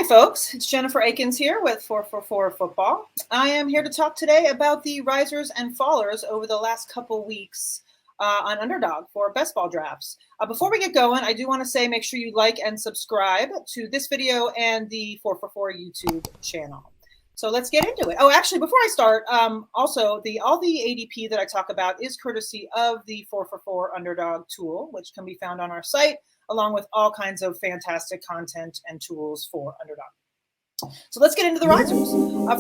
folks, it's Jennifer Eakins here with 444 Football. I am here to talk today about the risers and fallers over the last couple weeks on Underdog for best ball drafts. Before we get going, I do want to say make sure you like and subscribe to this video and the 444 YouTube channel. So let's get into it. Oh, actually, before I start, also all the ADP that I talk about is courtesy of the 444 Underdog tool, which can be found on our site, along with all kinds of fantastic content and tools for Underdog. So let's get into the risers.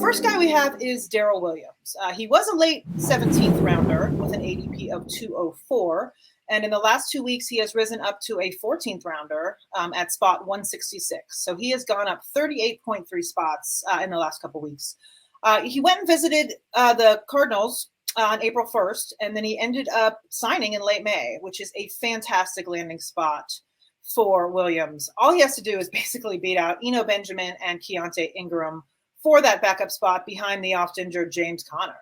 First guy we have is Darrel Williams. He was a late 17th rounder with an ADP of 204. And in the last 2 weeks, he has risen up to a 14th rounder at spot 166. So he has gone up 38.3 spots in the last couple weeks. He went and visited the Cardinals on April 1st, and then he ended up signing in late May, which is a fantastic landing spot for Williams. All he has to do is basically beat out Eno Benjamin and Keontae Ingram for that backup spot behind the oft-injured James Conner.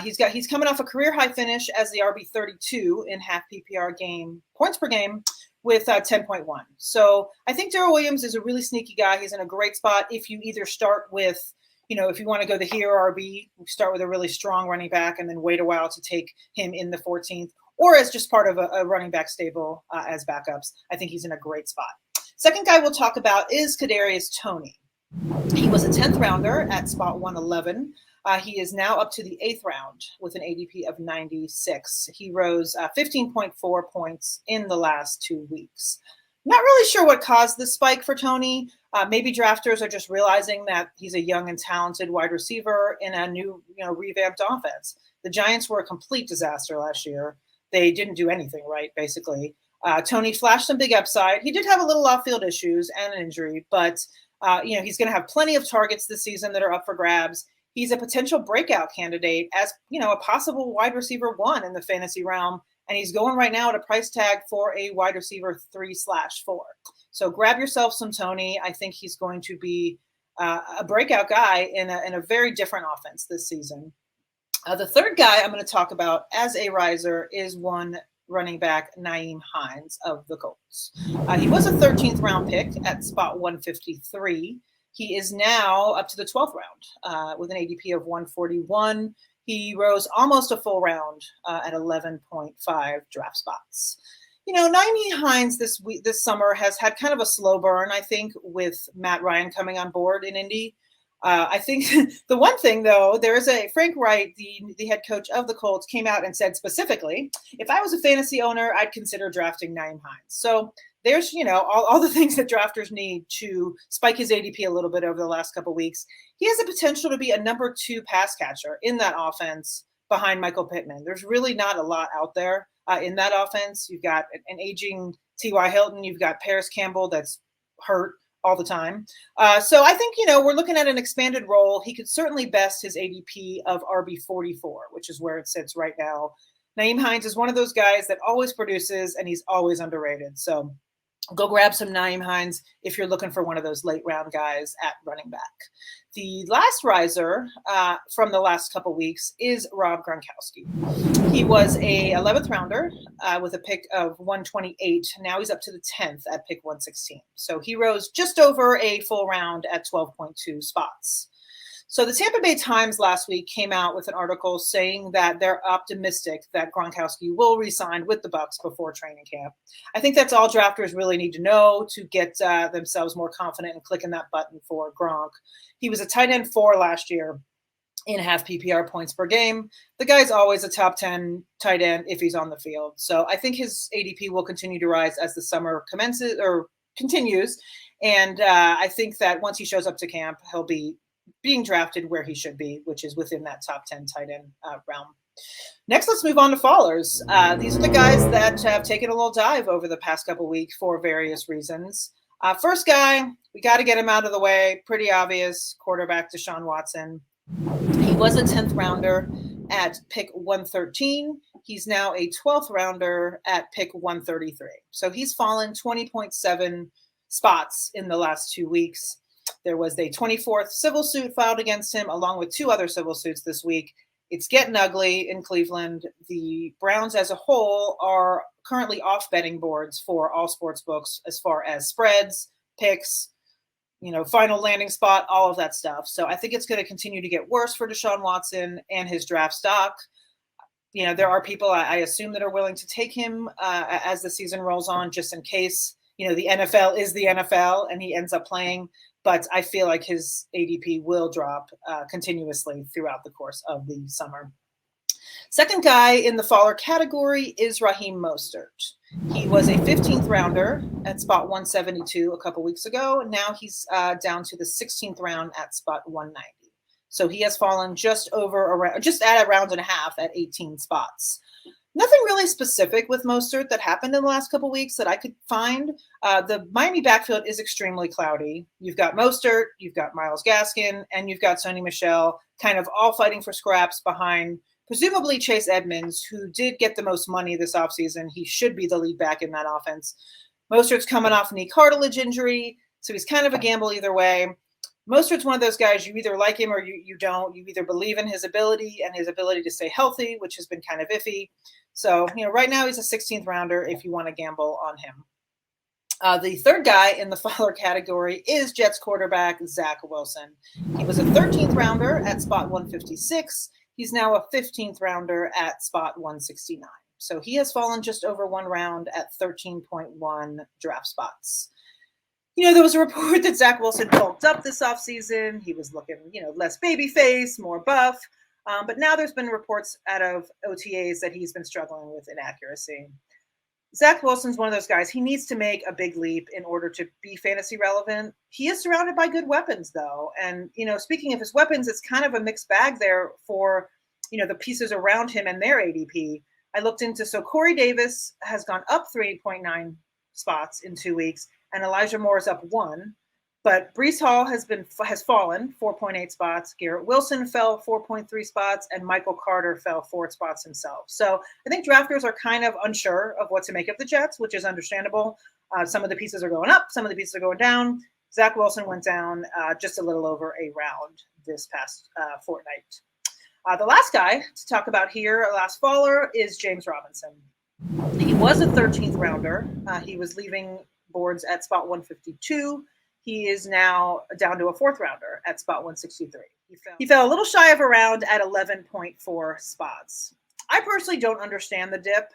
He's coming off a career-high finish as the RB32 in half PPR game points per game with 10.1. So I think Darrel Williams is a really sneaky guy. He's in a great spot if you either start with, if you want to go the hero RB, start with a really strong running back and then wait a while to take him in the 14th, or as just part of a running back stable as backups. I think he's in a great spot. Second guy we'll talk about is Kadarius Toney. He was a 10th rounder at spot 111. He is now up to the 8th round with an ADP of 96. He rose 15.4 points in the last 2 weeks. Not really sure what caused this spike for Toney. Maybe drafters are just realizing that he's a young and talented wide receiver in a new, revamped offense. The Giants were a complete disaster last year. They didn't do anything right, basically. Toney flashed some big upside. He did have a little off-field issues and an injury, but he's going to have plenty of targets this season that are up for grabs. He's a potential breakout candidate as, a possible wide receiver 1 in the fantasy realm. And he's going right now at a price tag for a wide receiver 3/4. So grab yourself some Toney. I think he's going to be a breakout guy in a very different offense this season. The third guy I'm going to talk about as a riser is one running back, Nyheim Hines of the Colts. He was a 13th round pick at spot 153. He is now up to the 12th round with an ADP of 141. He rose almost a full round at 11.5 draft spots. Nyheim Hines this summer has had kind of a slow burn, I think, with Matt Ryan coming on board in Indy. I think the one thing, though, there is Frank Wright, the head coach of the Colts, came out and said specifically, if I was a fantasy owner, I'd consider drafting Nyheim Hines. So there's, all the things that drafters need to spike his ADP a little bit over the last couple of weeks. He has the potential to be a number 2 pass catcher in that offense behind Michael Pittman. There's really not a lot out there in that offense. You've got an aging T.Y. Hilton. You've got Paris Campbell that's hurt all the time. So I think, we're looking at an expanded role. He could certainly best his ADP of RB44, which is where it sits right now. Nyheim Hines is one of those guys that always produces, and he's always underrated. So go grab some Nyheim Hines if you're looking for one of those late round guys at running back. The last riser from the last couple weeks is Rob Gronkowski. He was a 11th rounder with a pick of 128. Now he's up to the 10th at pick 116. So he rose just over a full round at 12.2 spots. So the Tampa Bay Times last week came out with an article saying that they're optimistic that Gronkowski will re-sign with the Bucs before training camp. I think that's all drafters really need to know to get themselves more confident in clicking that button for Gronk. He was a tight end 4 last year in half PPR points per game. The guy's always a top 10 tight end if he's on the field. So I think his ADP will continue to rise as the summer continues. And I think that once he shows up to camp, he'll be being drafted where he should be, which is within that top 10 tight end realm. Next, let's move on to fallers. These are the guys that have taken a little dive over the past couple weeks for various reasons. First guy, we got to get him out of the way. Pretty obvious, quarterback Deshaun Watson. He was a 10th rounder at pick 113. He's now a 12th rounder at pick 133. So he's fallen 20.7 spots in the last 2 weeks. There was a 24th civil suit filed against him, along with 2 other civil suits this week. It's getting ugly in Cleveland. The Browns as a whole are currently off betting boards for all sports books as far as spreads, picks, final landing spot, all of that stuff. So I think it's going to continue to get worse for Deshaun Watson and his draft stock. There are people I assume that are willing to take him as the season rolls on, just in case, the NFL is the NFL and he ends up playing. But I feel like his ADP will drop continuously throughout the course of the summer. Second guy in the faller category is Raheem Mostert. He was a 15th rounder at spot 172 a couple weeks ago. Now he's down to the 16th round at spot 190. So he has fallen just at a round and a half at 18 spots. Nothing really specific with Mostert that happened in the last couple weeks that I could find. The Miami backfield is extremely cloudy. You've got Mostert, you've got Myles Gaskin, and you've got Sony Michel kind of all fighting for scraps behind presumably Chase Edmonds, who did get the most money this offseason. He should be the lead back in that offense. Mostert's coming off knee cartilage injury, so he's kind of a gamble either way. Mostert's one of those guys, you either like him or you don't. You either believe in his ability and his ability to stay healthy, which has been kind of iffy. So, right now he's a 16th rounder if you want to gamble on him. The third guy in the faller category is Jets quarterback Zach Wilson. He was a 13th rounder at spot 156. He's now a 15th rounder at spot 169. So he has fallen just over one round at 13.1 draft spots. There was a report that Zach Wilson bulked up this offseason. He was looking, less baby face, more buff. But now there's been reports out of OTAs that he's been struggling with inaccuracy. Zach Wilson's one of those guys. He needs to make a big leap in order to be fantasy relevant. He is surrounded by good weapons, though. And, speaking of his weapons, it's kind of a mixed bag there for, the pieces around him and their ADP. I looked into, so Corey Davis has gone up 3.9 spots in 2 weeks, and Elijah Moore is up 1. But Breece Hall has fallen 4.8 spots. Garrett Wilson fell 4.3 spots, and Michael Carter fell 4 spots himself. So I think drafters are kind of unsure of what to make of the Jets, which is understandable. Some of the pieces are going up, some of the pieces are going down. Zach Wilson went down just a little over a round this past fortnight. The last guy to talk about here, last faller, is James Robinson. He was a 13th rounder. He was leaving boards at spot 152. He is now down to a 4th rounder at spot 163. He fell a little shy of a round at 11.4 spots. I personally don't understand the dip.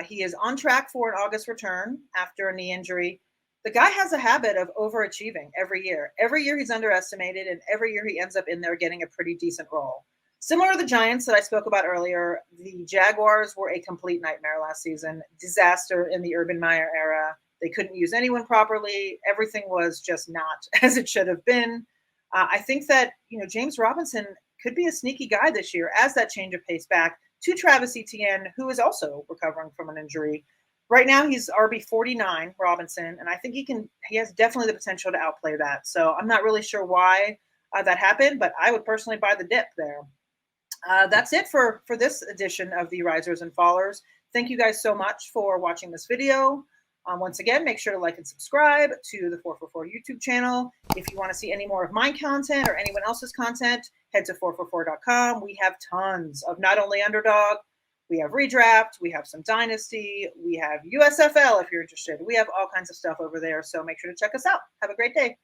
He is on track for an August return after a knee injury. The guy has a habit of overachieving every year. Every year he's underestimated, and every year he ends up in there getting a pretty decent role. Similar to the Giants that I spoke about earlier, the Jaguars were a complete nightmare last season. Disaster in the Urban Meyer era. They couldn't use anyone properly. Everything was just not as it should have been. I think that, James Robinson could be a sneaky guy this year as that change of pace back to Travis Etienne, who is also recovering from an injury. Right now, he's RB 49, Robinson, and I think he has definitely the potential to outplay that. So I'm not really sure why that happened, but I would personally buy the dip there. That's it for this edition of the Risers and Fallers. Thank you guys so much for watching this video. Once again, make sure to like and subscribe to the 444 YouTube channel. If you want to see any more of my content or anyone else's content, head to 444.com. We have tons of not only Underdog, we have Redraft, we have some Dynasty, we have USFL if you're interested. We have all kinds of stuff over there, so make sure to check us out. Have a great day.